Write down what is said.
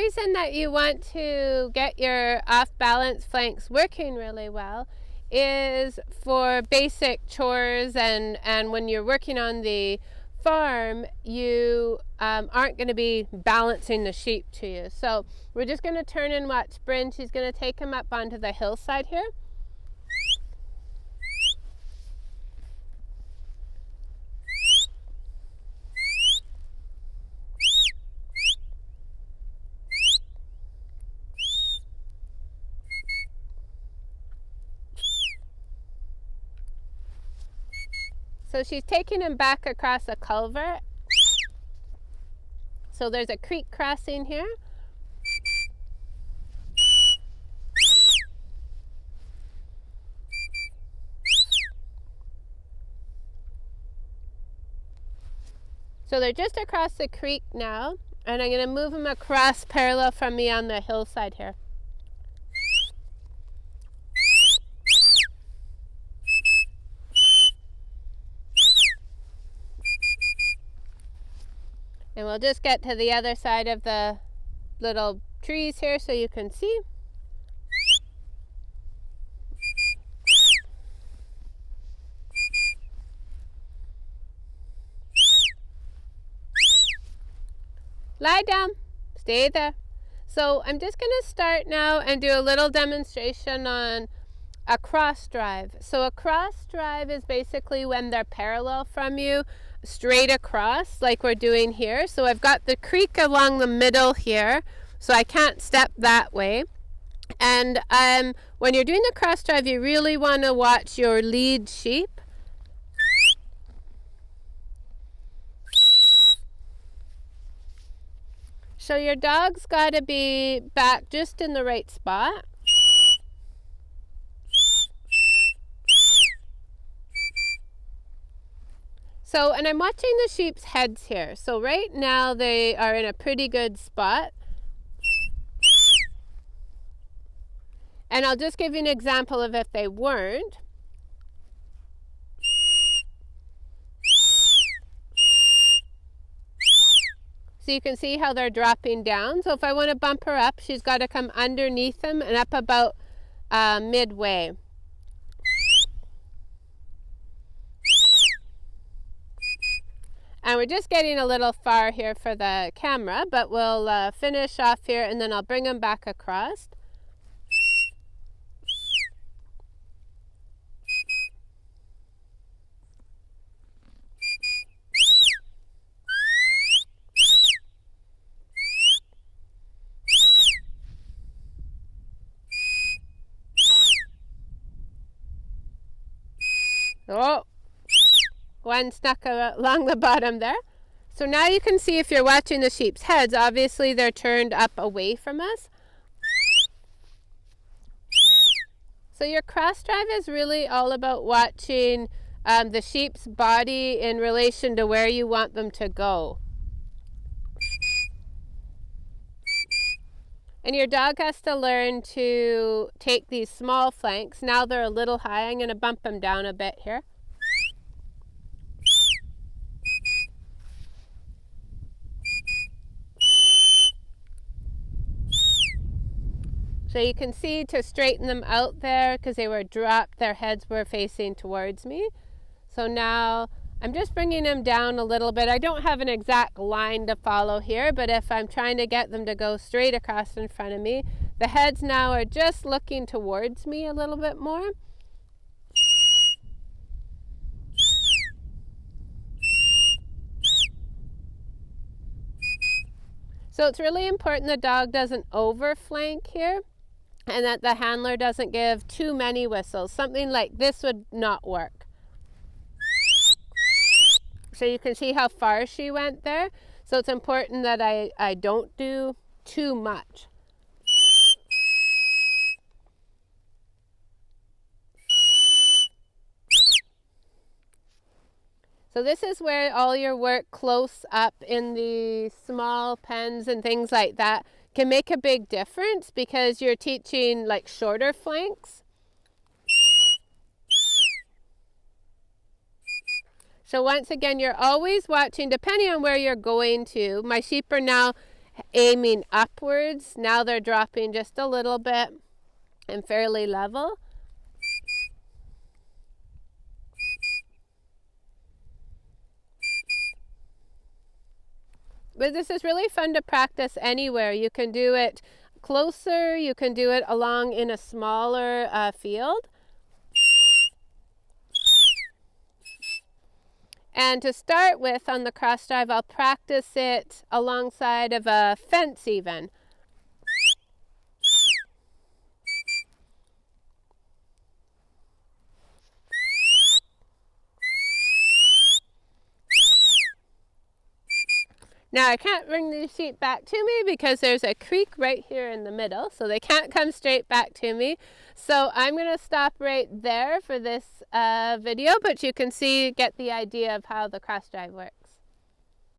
The reason that you want to get your off-balance flanks working really well is for basic chores, and when you're working on the farm, you aren't going to be balancing the sheep to you. So we're just going to turn and watch Bryn. She's going to take him up onto the hillside here. So she's taking him back across a culvert. So there's a creek crossing here. So they're just across the creek now, and I'm going to move them across parallel from me on the hillside here. And we'll just get to the other side of the little trees here so you can see. Lie down, stay there. So I'm just going to start now and do a little demonstration on a cross drive. So a cross drive is basically when they're parallel from you, straight across like we're doing here. So I've got the creek along the middle here, so I can't step that way. And when you're doing the cross drive, you really want to watch your lead sheep. So your dog's got to be back just in the right spot. So, and I'm watching the sheep's heads here. So right now they are in a pretty good spot. And I'll just give you an example of if they weren't. So you can see how they're dropping down. So if I want to bump her up, she's got to come underneath them and up about midway. And we're just getting a little far here for the camera, but we'll finish off here and then I'll bring them back across. Oh, one snuck along the bottom there. So now you can see, if you're watching the sheep's heads, obviously they're turned up away from us. So your cross drive is really all about watching the sheep's body in relation to where you want them to go. And your dog has to learn to take these small flanks. Now they're a little high. I'm going to bump them down a bit here. So you can see, to straighten them out there, because they were dropped, their heads were facing towards me. So now I'm just bringing them down a little bit. I don't have an exact line to follow here, but if I'm trying to get them to go straight across in front of me, the heads now are just looking towards me a little bit more. So it's really important the dog doesn't overflank here, and that the handler doesn't give too many whistles. Something like this would not work. So you can see how far she went there. So it's important that I don't do too much. So this is where all your work close up in the small pens and things like that can make a big difference, because you're teaching like shorter flanks. So once again, you're always watching, depending on where you're going to. My sheep are now aiming upwards. Now they're dropping just a little bit and fairly level. But this is really fun to practice anywhere. You can do it closer, you can do it along in a smaller field. And to start with on the cross drive, I'll practice it alongside of a fence even. Now I can't bring the sheep back to me because there's a creek right here in the middle, so they can't come straight back to me. So I'm going to stop right there for this video, but you can get the idea of how the cross drive works.